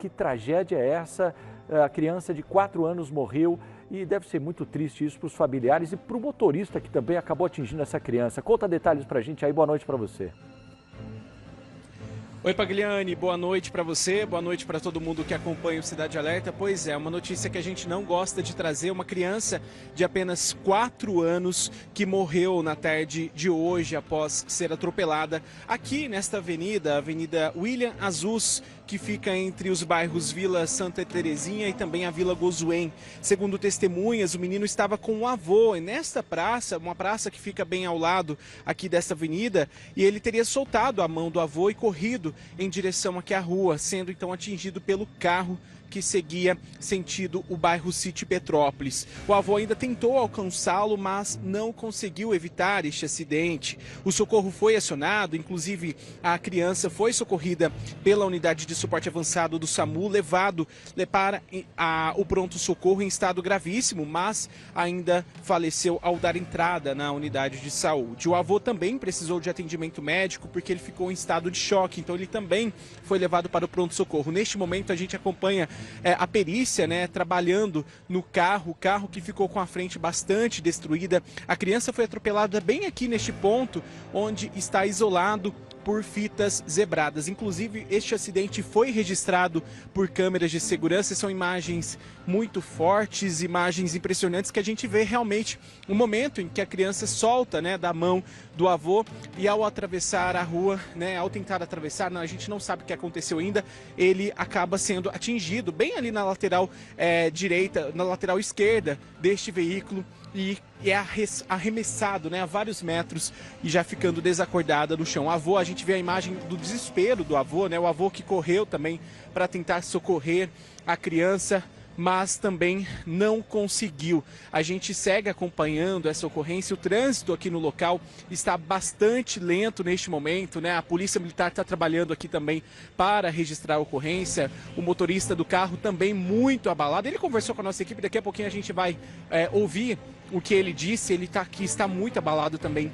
Que tragédia é essa? A criança de 4 anos morreu e deve ser muito triste isso para os familiares e para o motorista que também acabou atingindo essa criança. Conta detalhes para a gente aí, boa noite para você. Oi Pagliani, boa noite para você, boa noite para todo mundo que acompanha o Cidade Alerta. Pois é, uma notícia que a gente não gosta de trazer, uma criança de apenas 4 anos que morreu na tarde de hoje após ser atropelada aqui nesta avenida, a Avenida William Azus, que fica entre os bairros Vila Santa Terezinha e também a Vila Gozuém. Segundo testemunhas, o menino estava com o avô e nesta praça, uma praça que fica bem ao lado aqui desta avenida, e ele teria soltado a mão do avô e corrido em direção aqui à rua, sendo então atingido pelo carro que seguia sentido o bairro City Petrópolis. O avô ainda tentou alcançá-lo, mas não conseguiu evitar este acidente. O socorro foi acionado, inclusive a criança foi socorrida pela unidade de suporte avançado do SAMU, levado para o pronto-socorro em estado gravíssimo, mas ainda faleceu ao dar entrada na unidade de saúde. O avô também precisou de atendimento médico porque ele ficou em estado de choque, então ele também foi levado para o pronto-socorro. Neste momento a gente acompanha a perícia, trabalhando no carro, o carro que ficou com a frente bastante destruída. A criança foi atropelada bem aqui neste ponto, onde está isolado por fitas zebradas. Inclusive, este acidente foi registrado por câmeras de segurança. São imagens muito fortes, imagens impressionantes que a gente vê realmente o momento em que a criança solta, da mão do avô e ao atravessar a rua, ao tentar atravessar, a gente não sabe o que aconteceu ainda, ele acaba sendo atingido bem ali na lateral direita, na lateral esquerda deste veículo e é arremessado a vários metros e já ficando desacordada no chão. O avô, a gente vê a imagem do desespero do avô, o avô que correu também para tentar socorrer a criança, mas também não conseguiu. A gente segue acompanhando essa ocorrência, o trânsito aqui no local está bastante lento neste momento, A Polícia Militar está trabalhando aqui também para registrar a ocorrência, o motorista do carro também muito abalado. Ele conversou com a nossa equipe, daqui a pouquinho a gente vai ouvir o que ele disse. Ele está muito abalado também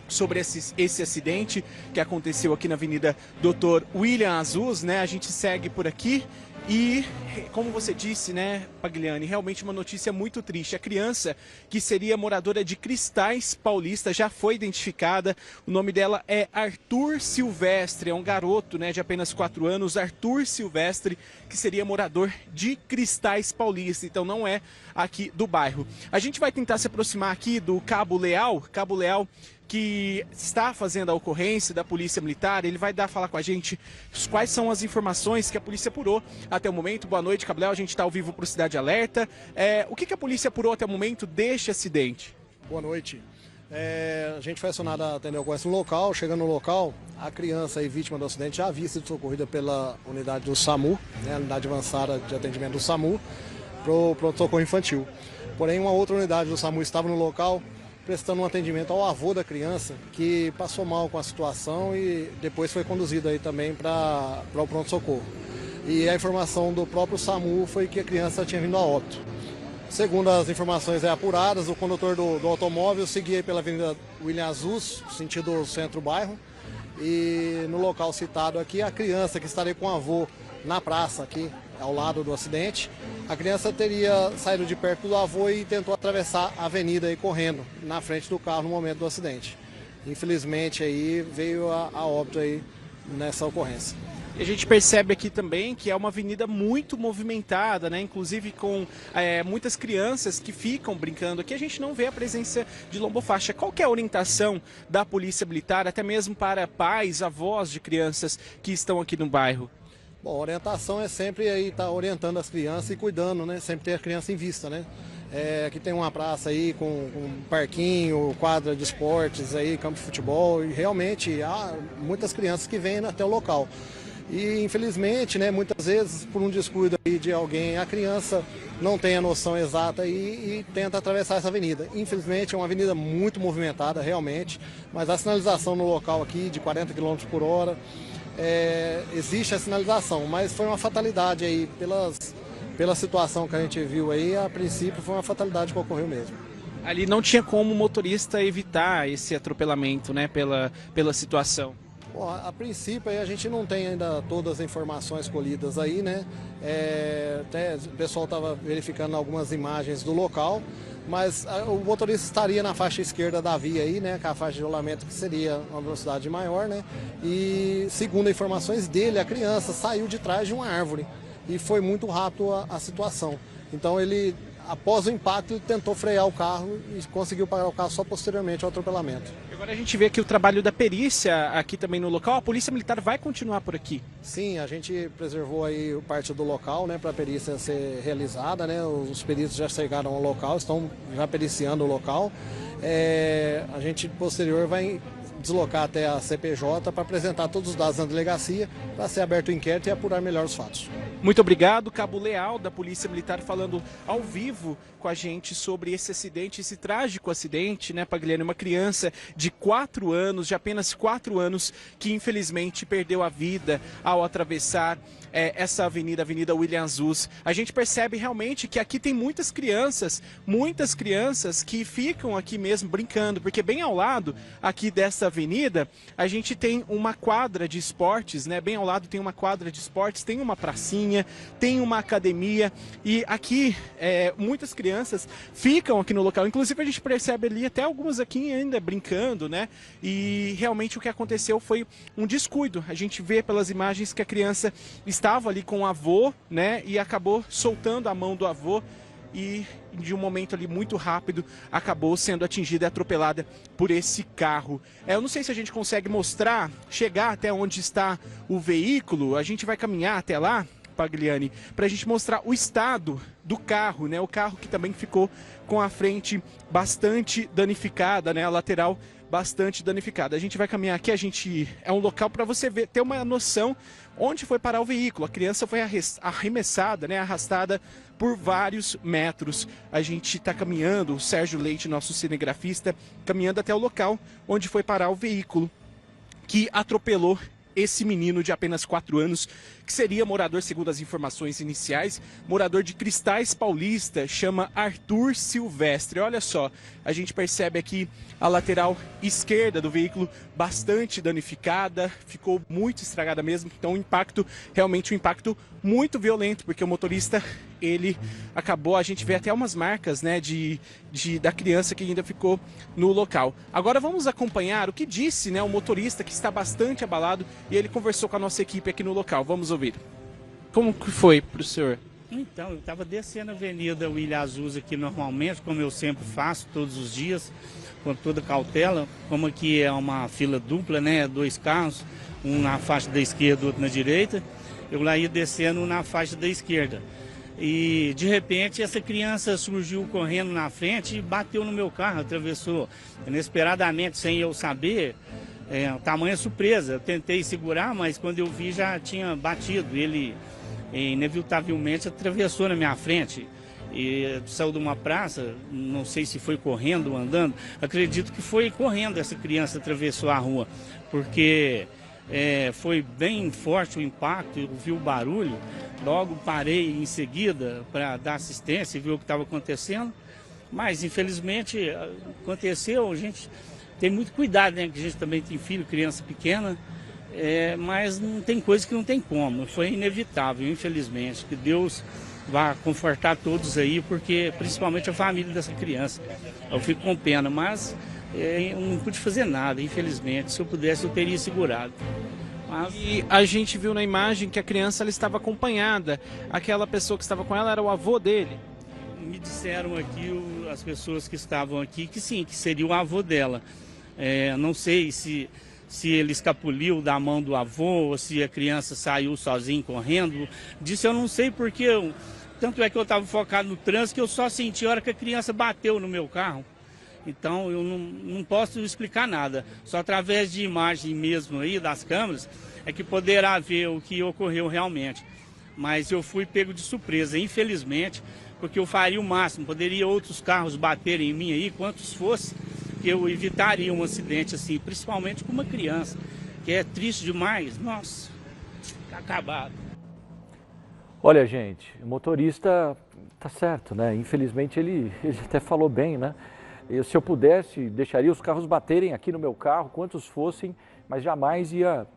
sobre esse acidente que aconteceu aqui na Avenida Dr. William Azus, A gente segue por aqui e, como você disse, Pagliani, realmente uma notícia muito triste. A criança, que seria moradora de Cristais Paulista, já foi identificada. O nome dela é Arthur Silvestre, é um garoto, de apenas 4 anos, Arthur Silvestre, que seria morador de Cristais Paulista, então não é aqui do bairro. A gente vai tentar se aproximar aqui do Cabo Leal, que está fazendo a ocorrência da Polícia Militar. Ele vai falar com a gente quais são as informações que a polícia apurou até o momento. Boa noite, Cabo Leal, a gente está ao vivo para o Cidade Alerta. O que a polícia apurou até o momento deste acidente? Boa noite. A gente foi acionado a atender a ocorrência no local. Chegando no local, a criança vítima do acidente já havia sido socorrida pela unidade do SAMU, a unidade avançada de atendimento do SAMU, para o pronto-socorro infantil. Porém, uma outra unidade do SAMU estava no local, prestando um atendimento ao avô da criança, que passou mal com a situação e depois foi conduzido aí também para o pronto-socorro. E a informação do próprio SAMU foi que a criança tinha vindo a óbito. Segundo as informações apuradas, o condutor do automóvel seguia pela Avenida William Azus, sentido centro-bairro, e no local citado aqui, a criança que estaria com o avô na praça aqui, ao lado do acidente, a criança teria saído de perto do avô e tentou atravessar a avenida aí correndo na frente do carro no momento do acidente. Infelizmente aí veio a óbito aí nessa ocorrência. E a gente percebe aqui também que é uma avenida muito movimentada, inclusive com muitas crianças que ficam brincando. Aqui a gente não vê a presença de lombofaixa. Qual que é a orientação da Polícia Militar, até mesmo para pais, avós de crianças que estão aqui no bairro? Bom, a orientação é sempre aí estar orientando as crianças e cuidando, sempre ter a criança em vista, Aqui tem uma praça aí com parquinho, quadra de esportes aí, campo de futebol, e realmente há muitas crianças que vêm até o local. E infelizmente, muitas vezes por um descuido aí de alguém, a criança não tem a noção exata e tenta atravessar essa avenida. Infelizmente é uma avenida muito movimentada realmente, mas a sinalização no local aqui de 40 km por hora, existe a sinalização, mas foi uma fatalidade aí pela situação que a gente viu aí. A princípio foi uma fatalidade que ocorreu mesmo. Ali não tinha como o motorista evitar esse atropelamento, pela situação. Bom, a princípio aí a gente não tem ainda todas as informações colhidas aí, né? Até o pessoal estava verificando algumas imagens do local, mas o motorista estaria na faixa esquerda da via aí, né? Com a faixa de rolamento que seria uma velocidade maior, né? E segundo informações dele, a criança saiu de trás de uma árvore e foi muito rápido a situação. Então ele, após o impacto, ele tentou frear o carro e conseguiu parar o carro só posteriormente ao atropelamento. Agora a gente vê aqui o trabalho da perícia aqui também no local. A Polícia Militar vai continuar por aqui? Sim, a gente preservou aí parte do local, né, para a perícia ser realizada, né? Os peritos já chegaram ao local, estão já periciando o local. A gente posterior vai deslocar até a CPJ para apresentar todos os dados na delegacia, para ser aberto o inquérito e apurar melhor os fatos. Muito obrigado, Cabo Leal da Polícia Militar falando ao vivo com a gente sobre esse acidente, esse trágico acidente, né, Pagliani? Uma criança de 4 anos, de apenas 4 anos, que infelizmente perdeu a vida ao atravessar essa avenida, a Avenida William Azuz. A gente percebe realmente que aqui tem muitas crianças que ficam aqui mesmo brincando, porque bem ao lado aqui dessa avenida, a gente tem uma quadra de esportes, né? Bem ao lado tem uma quadra de esportes, tem uma pracinha, tem uma academia e aqui muitas crianças ficam aqui no local. Inclusive a gente percebe ali até algumas aqui ainda brincando, né? E realmente o que aconteceu foi um descuido. A gente vê pelas imagens que a criança estava ali com o avô, né? E acabou soltando a mão do avô e de um momento ali muito rápido acabou sendo atingida e atropelada por esse carro. Eu não sei se a gente consegue mostrar, chegar até onde está o veículo. A gente vai caminhar até lá, Pagliani, para a gente mostrar o estado do carro, né? O carro que também ficou com a frente bastante danificada, né? A lateral bastante danificada. A gente vai caminhar aqui, é um local para você ver, ter uma noção onde foi parar o veículo. A criança foi arremessada, né? Arrastada por vários metros. A gente está caminhando, o Sérgio Leite, nosso cinegrafista, caminhando até o local onde foi parar o veículo que atropelou esse menino de apenas 4 anos, que seria morador, segundo as informações iniciais, morador de Cristais Paulista, chama Arthur Silvestre. Olha só, a gente percebe aqui a lateral esquerda do veículo bastante danificada, ficou muito estragada mesmo, então realmente um impacto muito violento, porque o motorista, ele acabou, a gente vê até umas marcas, né, da criança que ainda ficou no local. Agora vamos acompanhar o que disse, né, o motorista, que está bastante abalado, e ele conversou com a nossa equipe aqui no local. Vamos ouvir. Como que foi para o senhor? Então, eu estava descendo a Avenida William Azuz aqui normalmente, como eu sempre faço, todos os dias, com toda cautela. Como aqui é uma fila dupla, né, 2 carros, um na faixa da esquerda, outro na direita, eu lá ia descendo na faixa da esquerda. E, de repente, essa criança surgiu correndo na frente e bateu no meu carro, atravessou inesperadamente, sem eu saber. Tamanha surpresa, eu tentei segurar, mas quando eu vi já tinha batido. Ele inevitavelmente atravessou na minha frente e saiu de uma praça, não sei se foi correndo ou andando, acredito que foi correndo. Essa criança atravessou a rua, porque foi bem forte o impacto, eu vi o barulho, logo parei em seguida para dar assistência e ver o que estava acontecendo, mas infelizmente aconteceu. A gente tem muito cuidado, né? Que a gente também tem filho, criança pequena, mas não tem coisa que não tem como. Foi inevitável, infelizmente. Que Deus vá confortar todos aí, porque principalmente a família dessa criança. Eu fico com pena, mas eu não pude fazer nada, infelizmente. Se eu pudesse, eu teria segurado. Mas... E a gente viu na imagem que a criança ela estava acompanhada. Aquela pessoa que estava com ela era o avô dele. Me disseram aqui, as pessoas que estavam aqui, que sim, que seria o avô dela. Não sei se ele escapuliu da mão do avô ou se a criança saiu sozinha correndo. Disso eu não sei, porque tanto é que eu estava focado no trânsito que eu só senti a hora que a criança bateu no meu carro. Então eu não posso explicar nada. Só através de imagem mesmo aí das câmeras é que poderá ver o que ocorreu realmente. Mas eu fui pego de surpresa, infelizmente, porque eu faria o máximo. Poderia outros carros baterem em mim aí, quantos fosse, que eu evitaria um acidente assim, principalmente com uma criança, que é triste demais. Nossa, tá acabado. Olha, gente, o motorista tá certo, né? Infelizmente ele até falou bem, né? Se eu pudesse, deixaria os carros baterem aqui no meu carro, quantos fossem, mas jamais ia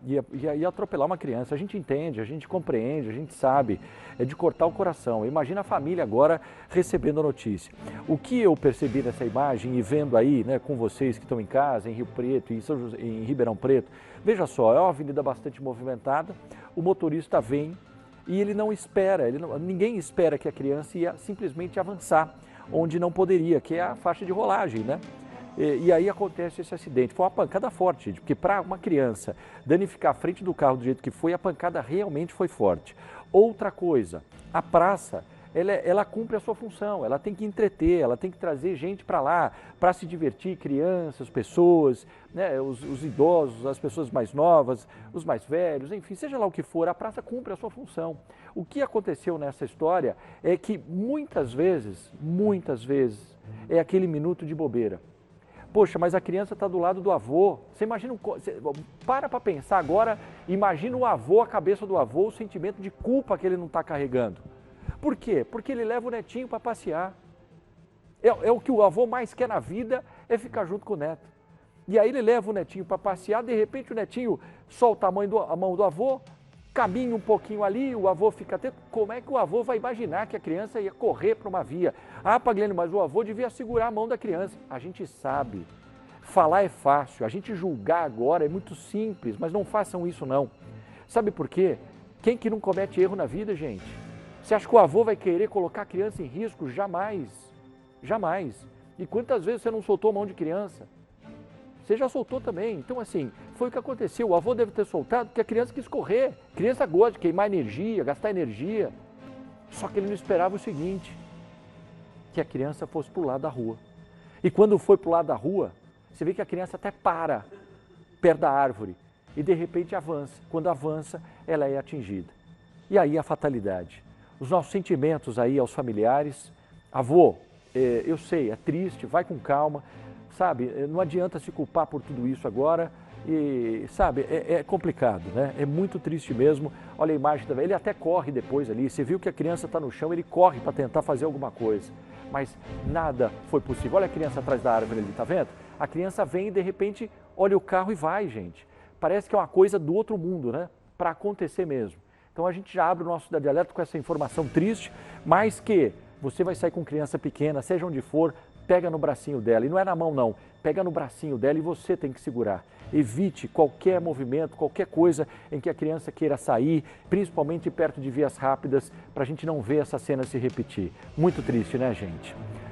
atropelar uma criança. A gente entende, a gente compreende, a gente sabe, é de cortar o coração. Imagina a família agora recebendo a notícia. O que eu percebi nessa imagem e vendo aí, né, com vocês que estão em casa, em Rio Preto, em Ribeirão Preto, veja só, é uma avenida bastante movimentada, o motorista vem e ele não espera, ninguém espera que a criança ia simplesmente avançar onde não poderia, que é a faixa de rolagem, né? E aí acontece esse acidente. Foi uma pancada forte, gente, porque para uma criança danificar a frente do carro do jeito que foi, a pancada realmente foi forte. Outra coisa, a praça, ela cumpre a sua função, ela tem que entreter, ela tem que trazer gente para lá, para se divertir, crianças, pessoas, né, os idosos, as pessoas mais novas, os mais velhos, enfim, seja lá o que for, a praça cumpre a sua função. O que aconteceu nessa história é que muitas vezes, é aquele minuto de bobeira. Poxa, mas a criança está do lado do avô. Você imagina, para pensar agora, imagina o avô, a cabeça do avô, o sentimento de culpa que ele não está carregando. Por quê? Porque ele leva o netinho para passear. É o que o avô mais quer na vida, é ficar junto com o neto. E aí ele leva o netinho para passear, de repente o netinho solta a mão do avô, caminha um pouquinho ali, o avô fica atento. Como é que o avô vai imaginar que a criança ia correr para uma via? Ah, Pagliani, mas o avô devia segurar a mão da criança. A gente sabe, falar é fácil, a gente julgar agora é muito simples, mas não façam isso não. Sabe por quê? Quem que não comete erro na vida, gente? Você acha que o avô vai querer colocar a criança em risco? Jamais, jamais. E quantas vezes você não soltou a mão de criança? Você já soltou também. Então, assim, foi o que aconteceu. O avô deve ter soltado porque a criança quis correr. A criança gosta de queimar energia, gastar energia. Só que ele não esperava o seguinte, que a criança fosse para o lado da rua. E quando foi para o lado da rua, você vê que a criança até para perto da árvore e de repente avança. Quando avança, ela é atingida. E aí a fatalidade. Os nossos sentimentos aí aos familiares. Avô, eu sei, é triste, vai com calma. Sabe, não adianta se culpar por tudo isso agora e, sabe, é complicado, né? É muito triste mesmo. Olha a imagem também, ele até corre depois ali, você viu que a criança está no chão, ele corre para tentar fazer alguma coisa, mas nada foi possível. Olha a criança atrás da árvore ali, tá vendo? A criança vem e de repente olha o carro e vai, gente. Parece que é uma coisa do outro mundo, né? Para acontecer mesmo. Então a gente já abre o nosso Cidade Alerta com essa informação triste, mas que você vai sair com criança pequena, seja onde for, pega no bracinho dela, e não é na mão não, pega no bracinho dela e você tem que segurar. Evite qualquer movimento, qualquer coisa em que a criança queira sair, principalmente perto de vias rápidas, para a gente não ver essa cena se repetir. Muito triste, né, gente?